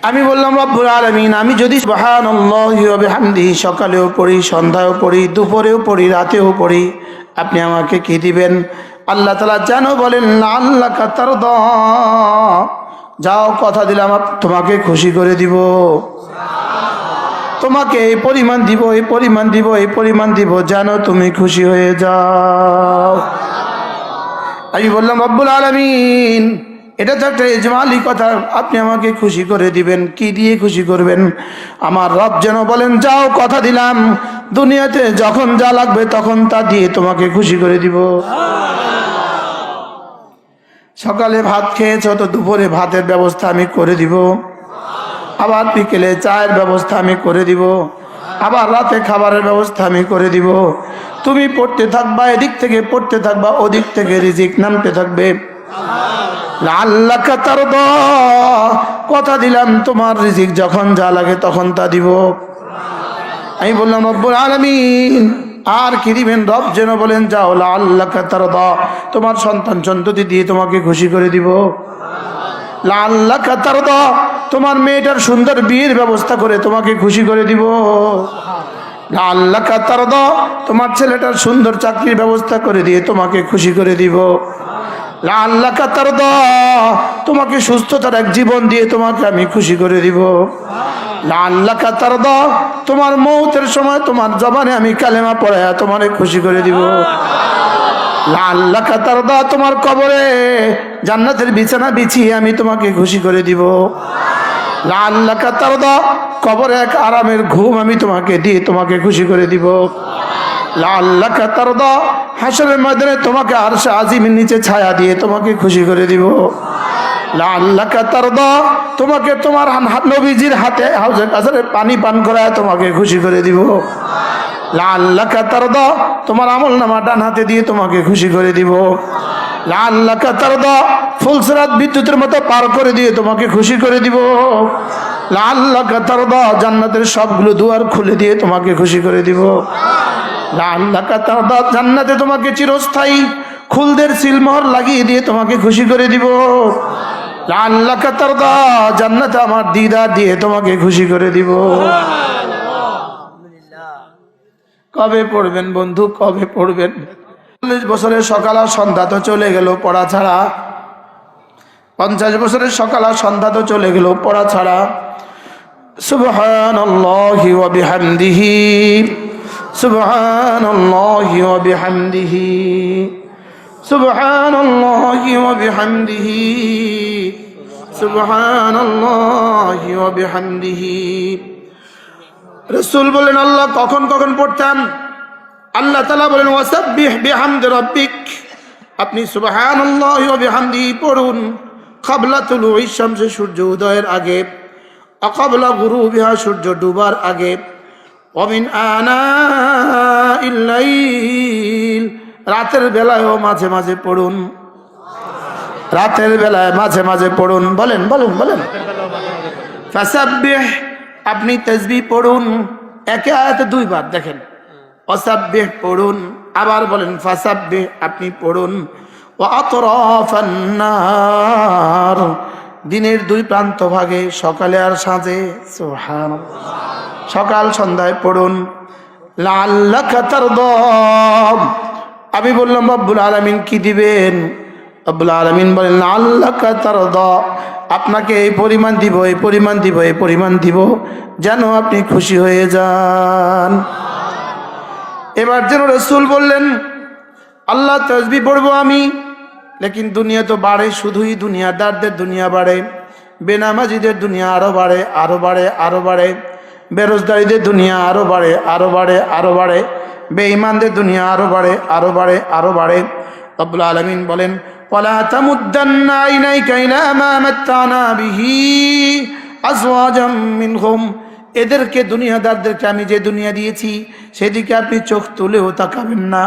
আমি বললাম রব্বুল আলামিন, আমি যদি সুবহানাল্লাহি ওয়া বিহামদিহি সকালেও পড়ি, সন্ধ্যায়ও পড়ি, দুপুরেও পড়ি, রাতেও পড়ি, আপনি আমাকে কি দিবেন? আল্লাহ তাআলা যেন বলেন লাআল্লাকা তারদা, যাও কথা দিলাম তোমাকে খুশি করে দিব, তোমাকে এই পরিমাণ দিব, এই পরিমাণ দিব, এই পরিমাণ দিব, যেন তুমি খুশি হয়ে যাও। আমি বললাম রব্বুল আলামিন, এটা তো একটা ইজমালি কথা, আপনি আমাকে খুশি করে দিবেন, কি দিয়ে খুশি করবেন? আমার রব যেন বলেন যাও কথা দিলাম, দুনিয়াতে যখন যা লাগবে তখন তা দিয়ে তোমাকে খুশি করে দিব। সকালে ভাত খেয়েছো তো দুপুরে ভাতের ব্যবস্থা আমি করে দিব, আবার বিকেলে চায়ের ব্যবস্থা আমি করে দিব, আবার রাতে খাবারের ব্যবস্থা আমি করে দিব। তুমি পড়তে থাকবা, এদিক থেকে পড়তে থাকবা, ওদিক থেকে রিজিক নামতে থাকবে। লাআল্লাকা তারদা, কথা দিলাম তোমার রিজিক যখন যা লাগে তখন তা দিব। আমি বললাম রব্বুল আলামিন, আর কি দিবেন? রব যেন বলেন যাও লাআল্লাকা তারদা, তোমার সন্তান সন্ততি দিয়ে তোমাকে খুশি করে দিব। লাআল্লাকা তারদা, তোমার মেয়েটার সুন্দর বিয়ের ব্যবস্থা করে তোমাকে খুশি করে দিব। লাআল্লাকা তারদা, তোমার ছেলেটার সুন্দর চাকরির ব্যবস্থা করে দিয়ে তোমাকে খুশি করে দিব। লাআল্লাকা তারদা, তোমাকে সুস্থতার এক জীবন দিয়ে তোমাকে আমি খুশি করে দিব। লাআল্লাকা তারদা, তোমার মৌতের সময় তোমার জবানে আমি কালেমা পড়ায়া তোমারে খুশি করে দিব। লাআল্লাকা তারদা, তোমার কবরে জান্নাতের বিছানা বিছিয়ে আমি তোমাকে খুশি করে দিব। লাআল্লাকা তারদা, কবরে এক আরামের ঘুম আমি তোমাকে দিয়ে তোমাকে খুশি করে দিব। লাআল্লাকা তারদা, হাশরের ময়দানে তোমাকে আরশে আজিমের নিচে ছায়া দিয়ে তোমাকে খুশি করে দিব। লাআল্লাকা তারদা, তোমাকে তোমার নবীজির হাতে হাউজে কাউসারে পানি পান করায় তোমাকে খুশি করে দিব। লাআল্লাকা তারদা, তোমার আমলনামা ডান হাতে দিয়ে তোমাকে খুশি করে দিব। লাআল্লাকা তারদা, ফুলসিরাত বিদ্যুতের মতো পার করে দিয়ে তোমাকে খুশি করে দিব। লাআল্লাকা তারদা, জান্নাতের সবগুলো দুয়ার খুলে দিয়ে তোমাকে খুশি করে দিব। লাআল্লাকা তারদা, জান্নাতে তোমাকে চিরস্থায়ী খুলদের সিলমোহর লাগিয়ে দিয়ে তোমাকে খুশি করে দিব। লাআল্লাকা তারদা, জান্নাতে আমার দিদার দিয়ে তোমাকে খুশি করে দিব। কবে পড়বেন বন্ধু, কবে পড়বেন? 40 বছরের সকাল আর সন্ধ্যা তো চলে গেল পড়া ছাড়া, 50 বছরের সকাল আর সন্ধ্যা তো চলে গেল পড়া ছাড়া। সুবহানাল্লাহি ওয়া বিহামদিহি, সুবহানাল্লাহি ওয়া বিহামদিহি, সুবহানাল্লাহি ওয়া বিহামদিহি, সুবহানাল্লাহি ওয়া বিহামদিহি। রাসূল বলেন আল্লাহ কখন কখন পড়তাম? আল্লাহ তাআলা বলেন ওয়াসাব্বিহ বিহামদি রাব্বিক, আপনি সুবহানাল্লাহি ওয়া বিহামদিহি পড়ুন ক্বাবলা তুলুইশ শামসি, সূর্য উদয়ের আগে, আকাবলা গুরুবিহা, সূর্য ডুবার আগে, ওয়া মিন আনাইল লাইল, রাতের বেলায়ও মাঝে মাঝে পড়ুন, রাতের বেলায় মাঝে মাঝে পড়ুন। বলেন বলেন বলেন। ফাসাব্বিহ, আপনি তাসবিহ পড়ুন, একে আয়াতে 2 বার দেখেন। ওয়াসাব্বিহ পড়ুন, আবার বলেন ফাসাব্বিহ, আপনি পড়ুন। ওয়া আতরাফান নার, দিনের 2 প্রান্ত ভাগে, সকালে আর সাঁঝে। সুবহানাল্লাহ, সকাল সন্ধ্যায় পড়ুন। লাআল্লাকা তারদা, আমি বললাম রব্বুল আলামিন কি দিবেন? রব্বুল আলামিন বলেন লাআল্লাকা তারদা, আপনাকে এই পরিমাণ দিব, এই পরিমাণ দিব, এই পরিমাণ দিব, যেন আপনি খুশি হয়ে যান। এবার যেন রাসূল বললেন আল্লাহ তাসবিহ পড়বো আমি, লেকিন দুনিয়া তো বাড়ে, শুধুই দুনিয়াদারদের দুনিয়া বাড়ে, বেনামাজিদের দুনিয়া আরো বাড়ে, আরো বাড়ে, আরো বাড়ে, বেরোজগারীদের দুনিয়া আরো বাড়ে, আরো বাড়ে, আরো বাড়ে, বেঈমানদের দুনিয়া আরো বাড়ে, আরো বাড়ে, আরো বাড়ে। রব্বুল আলামিন বলেন ওয়ালা তামুদ্দান্না আইনাইকা ইলা মা মাত্তানা বিহি আজওয়াজাম মিনহুম, এদেরকে দুনিয়াদারদেরকে আমি যে দুনিয়া দিয়েছি সেদিকে আপনি চোখ তুলেও তাকাবেন না।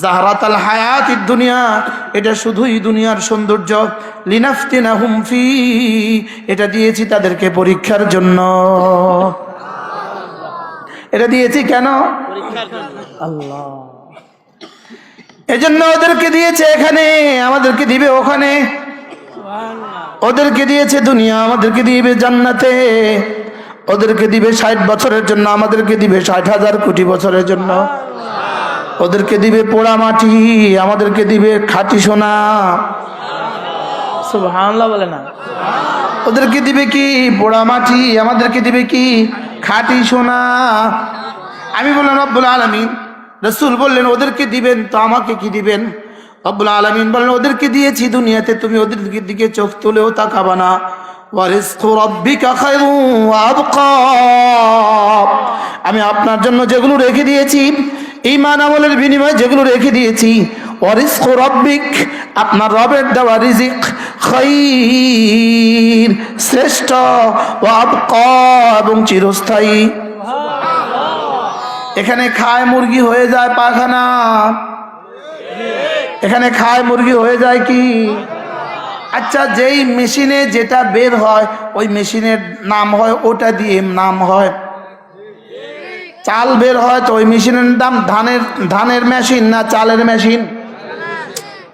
জাহরাতাল হায়াতিদ দুনিয়া, এটা শুধুই দুনিয়ার সৌন্দর্য। লিনাফতিনাহুম ফি, এটা দিয়েছি তাদেরকে পরীক্ষার জন্য। এটা দিয়েছি কেন? পরীক্ষার জন্য। আল্লাহ এজন্য ওদেরকে দিয়েছে এখানে, আমাদেরকে দিবে ওখানে। সুবহানাল্লাহ। ওদেরকে দিয়েছে দুনিয়া, আমাদেরকে দিবে জান্নাতে। ওদেরকে দিবে 60 বছরের জন্য, আমাদেরকে দিবে 60,000 কোটি বছরের জন্য। ওদেরকে দিবে পোড়া মাটি, আমাদেরকে দিবে খাঁটি সোনা। সুবহানাল্লাহ বলে না? ওদেরকে দিবে কি? পোড়া মাটি, আমাদেরকে দিবে কি? খাঁটি সোনা। আমি বললাম রব্বুল আলামিন, রাসূল বললেন ওদেরকে দিবেন তো আমাকে কি দিবেন? রব্বুল আলামিন বললেন ওদেরকে দিয়েছি দুনিয়াতে, তুমি ওদের দিকে চোখ তুলেও তাকাবা না। ওয়ারিজকু রাব্বিকা খায়রুন ওয়া আবকা। আমি আপনার জন্য যেগুলো রেখে দিয়েছি, ঈমান আমলের বিনিময়ে যেগুলো রেখে দিয়েছি, ওয়ারিজকু রাব্বিক, আপনার রবের দেওয়া রিজিক, খায়র, শ্রেষ্ঠ, ওয়া আবকা, এবং চিরস্থায়ী। এখানে খায় মুরগি হয়ে যায় পায়খানা, এখানে খায় মুরগি হয়ে যায় কি? আচ্ছা, যেই মেশিনে যেটা বের হয় ওই মেশিনের নাম হয়, ওটা দিয়ে নাম হয়। চাল বের হয় তো ওই মেশিনের নাম ধানের মেশিন না চালের মেশিন?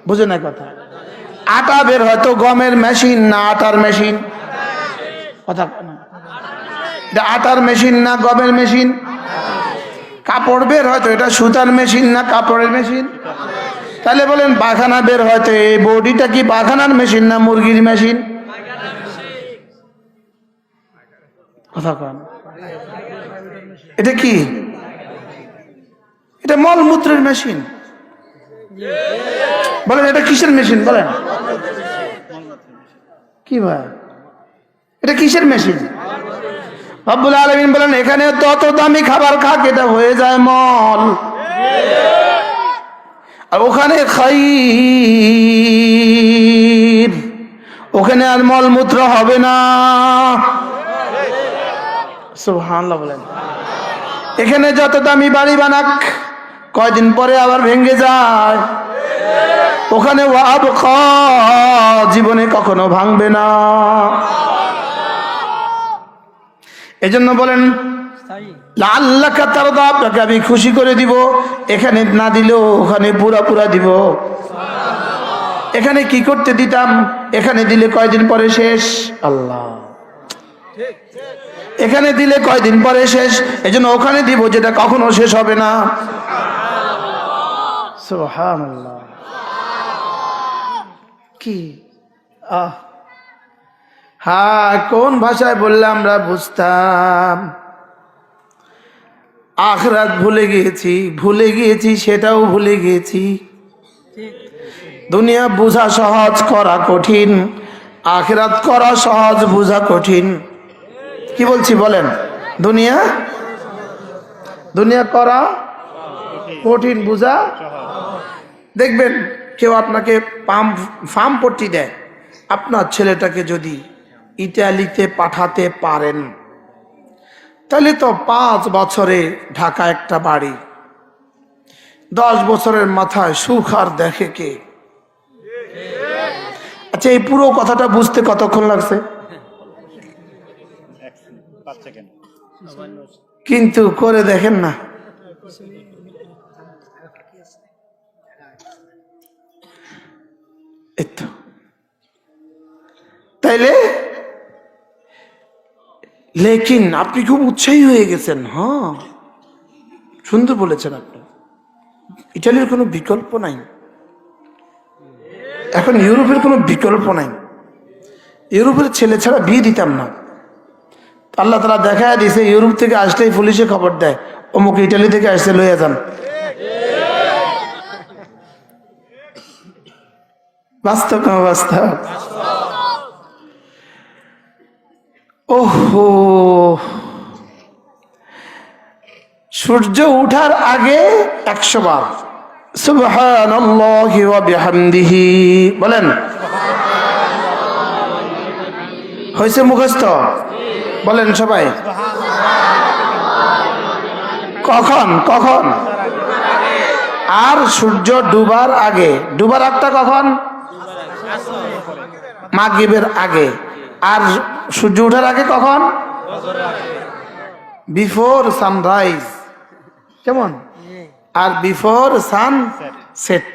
বুঝে না কথা? আটা বের হয় তো গমের মেশিন না আটার মেশিন? কথা না, এটা আটার মেশিন না গমের মেশিন? কাপড় বের হয় তো এটা সুতার মেশিন না কাপড়ের মেশিন? তাহলে বলেন পায়খানা বের হয় তো এই বডিটা কি পায়খানার মেশিন না মুরগির মেশিন? কথা কন, এটা কি? এটা মলমূত্রের মেশিন। বলেন এটা কিসের মেশিন? বলেন কি ভাই, এটা কিসের মেশিন? রব্বুল আলামিন বলেন এখানে তত দামি খাবার খাক, এটা হয়ে যায় মল। আর ওখানে খায়র, ওখানে আর মলমূত্র হবে না। সুবহানাল্লাহ বলেন। এখানে যত দামি বাড়ি বানাক কয়দিন পরে আবার ভেঙে যায়, ওখানে ওয়াবকা, জীবনে কখনো ভাঙবে না। এজন্য বলেন লাআল্লাকা তারদা, আপনাকে আমি খুশি করে দিব। এখানে না দিলেও ওখানে পুরা পুরা দিব। এখানে কি করতে দিতাম, এখানে দিলে কয়দিন পরে শেষ। আল্লাহ, এখানে দিলে কয়দিন পরে শেষ, এজন্য ওখানে দিব যেটা কখনো শেষ হবে না। সুবহানাল্লাহ। কি হ্যাঁ, কোন ভাষায় বললে আমরা বুঝতাম? আখিরাত ভুলে গিয়েছি সেটাও ভুলে গিয়েছি। দুনিয়া বোঝা সহজ, করা কঠিন। আখিরাত করা সহজ, বোঝা কঠিন। কি বলছি বলেন? দুনিয়া করা কঠিন, বোঝা। দেখবেন কেউ আপনাকে ফার্ম পট্টি দেয়, আপনার ছেলেটাকে যদি ইটালিতে পাঠাতে পারেন তাহলে তো 5 বছরে ঢাকা একটা বাড়ি, 10 বছরের মাথায় সুখ আর দেখে কে? আচ্ছা, এই পুরো কথাটা বুঝতে কতক্ষণ লাগছে? কিন্তু করে দেখেন না। তাইলে লেকিন আপনি খুব উৎসাহী হয়ে গেছেন। হ্যাঁ, সুন্দর বলেছেন আপনি। ইটালির কোনো বিকল্প নাই, এখন ইউরোপের কোনো বিকল্প নাই। ইউরোপের ছেলে ছাড়া বিয়ে দিতাম না। আল্লাহ তাআলা দেখায় দিয়েছে, ইউরোপ থেকে আসলেই পুলিশে খবর দেয় অমুক ইটালি থেকে আসছে, লইয়া যান। বাস্তব না বাস্তব? ওহো, সূর্য উঠার আগে 100 বার সুবহানাল্লাহি ওয়া বিহামদিহি বলেন। হয়েছে মুখস্থ? বলেন সবাই। কখন কখন? আর সূর্য ডুবার আগে। ডুবার আগটা কখন? মাগরিবের আগে। আর সূর্য ওঠার আগে কখন? বিফোর সানরাইজ, কেমন? আর বিফোর সানসেট।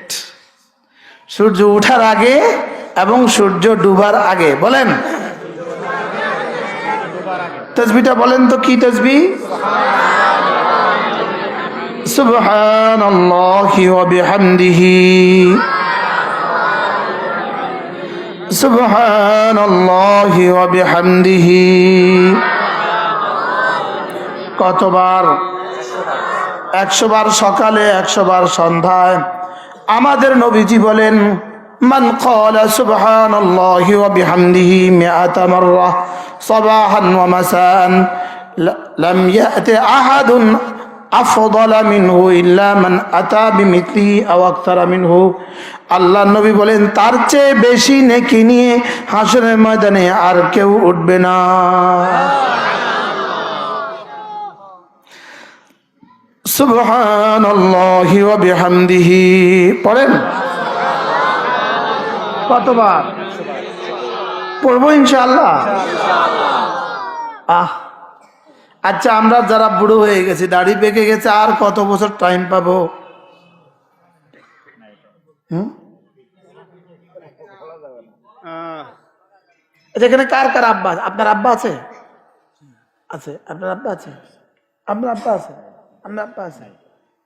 সূর্য ওঠার আগে এবং সূর্য ডুবার আগে। বলেন তাসবিহটা বলেন তো, কি তাসবিহ? সুবহানাল্লাহি ওয়া বিহামদিহি, সুবহানাল্লাহি ওয়া বিহামদিহি। কতবার? 100 বার সকালে, 100 বার সন্ধ্যায়। আমাদের নবীজি বলেন, মান ক্বালা সুবহানাল্লাহি ওয়া বিহামদিহি মিআতা মাররা সাবাহান ওয়া মাসাআন লাম ইয়াতি আহাদুন আফদালা মিনহু ইল্লা মান আতা বিমিথলিহি আও আকতারা মিনহু। আল্লাহ নবী বলেন, তার চেয়ে বেশি নেকি নিয়ে হাসরের ময়দানে আর কেউ উঠবে না। সুবহানাল্লাহি ওয়া বিহামদিহি পড়েন। কতবার পড়বো ইনশাআল্লাহ? আচ্ছা, আমরা যারা বুড়ো হয়ে গেছি, দাড়ি পেকে গেছে, আর কত বছর টাইম পাবো? এখানে কার কার আব্বা? আপনার আব্বা আছে? আছে? আপনার আব্বা আছে? আপনার আব্বা আছে? আমরা আব্বা আছে?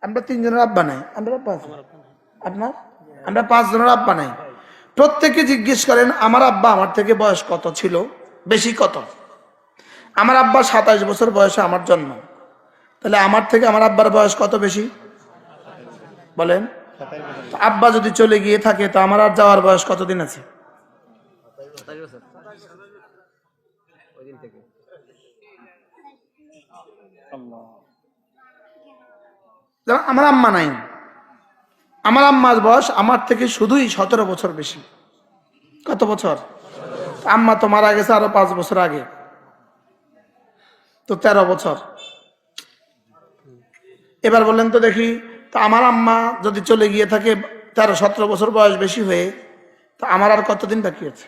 আমরা 3 জনের আব্বা নাই। আমরা আব্বা আছে? আপনার? আমরা 5 জনের আব্বা নাই। প্রত্যেকে জিজ্ঞেস করেন, আমার আব্বা আমার থেকে বয়স কত ছিল, বেশি কত? আমার আব্বা 27 বছর বয়সে আমার জন্ম। তাহলে আমার থেকে আমার আব্বার বয়স কত বেশি? বলেন। আব্বা যদি চলে গিয়ে থাকে, তো আমার আর যাওয়ার বয়স কতদিন আছে? আমার আম্মা নাই। আমার আম্মার বয়স আমার থেকে শুধুই 17 বছর বেশি। কত বছর? আম্মা তো মারা গেছে আরো 5 বছর আগে, তো 13 বছর। এবার বলেন তো দেখি, তো আমার আম্মা যদি চলে গিয়ে থাকে 13-17 বছর বয়স বেশি হয়ে, তো আমার আর কতদিন বাকি আছে?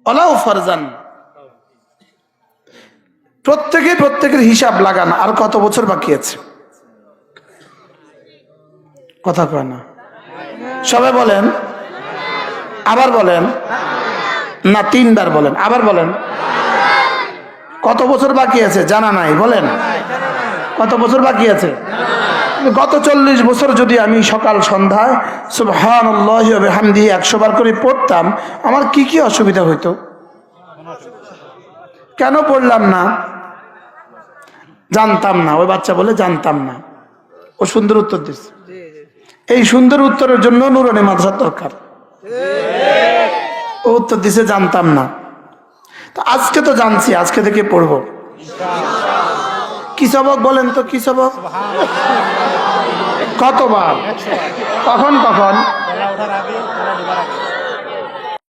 ওলাও ফারজান। প্রত্যেকের হিসাব লাগান, আর কত বছর বাকি আছে? কথা কয় না সবাই, বলেন। আবার বলেন না, 3 বার বলেন। আবার বলেন, কত বছর বাকি আছে? জানা নাই। বলেন, কত বছর বাকি আছে? গত 40 বছর যদি আমি সকাল সন্ধ্যায় সুবহানাল্লাহি ওয়া বিহামদিহি 100 বার করে পড়তাম, আমার কি কি অসুবিধা হইতো? কেন পড়লাম না? জানতাম না। ওই বাচ্চা বলে জানতাম না। ও সুন্দর উত্তর দিচ্ছে। এই সুন্দর উত্তরের জন্য নুরানি মাদ্রাসা দরকার। ও উত্তর দিছে জানতাম না। তো আজকে তো জানছি, আজকে থেকে পড়বো। কি সবক বলেন তো, কি সবক? কতবার? কখন কখন?